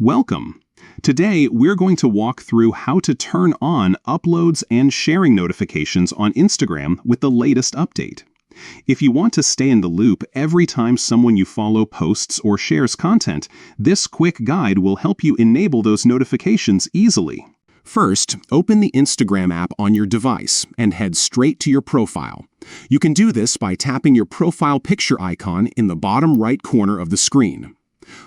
Welcome! Today, we're going to walk through how to turn on uploads and sharing notifications on Instagram with the latest update. If you want to stay in the loop every time someone you follow posts or shares content, this quick guide will help you enable those notifications easily. First, open the Instagram app on your device and head straight to your profile. You can do this by tapping your profile picture icon in the bottom right corner of the screen.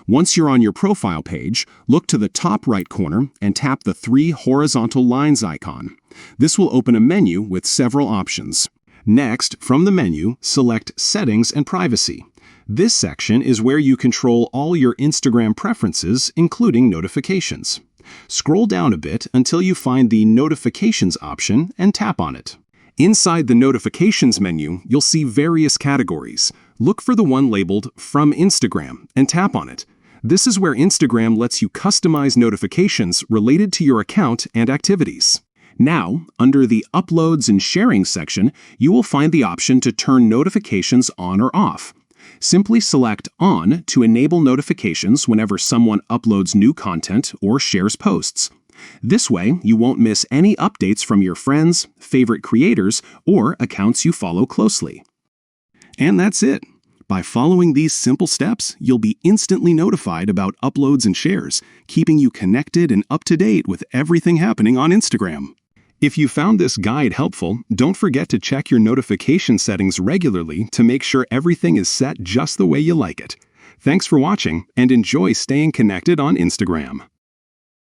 Once you're on your profile page, look to the top right corner and tap the three horizontal lines icon. This will open a menu with several options. Next, from the menu, select Settings and Privacy. This section is where you control all your Instagram preferences, including notifications. Scroll down a bit until you find the Notifications option and tap on it. Inside the Notifications menu, you'll see various categories. Look for the one labeled From Instagram and tap on it. This is where Instagram lets you customize notifications related to your account and activities. Now, under the Uploads and Sharing section, you will find the option to turn notifications on or off. Simply select On to enable notifications whenever someone uploads new content or shares posts. This way, you won't miss any updates from your friends, favorite creators, or accounts you follow closely. And that's it. By following these simple steps, you'll be instantly notified about uploads and shares, keeping you connected and up to date with everything happening on Instagram. If you found this guide helpful, don't forget to check your notification settings regularly to make sure everything is set just the way you like it. Thanks for watching, and enjoy staying connected on Instagram.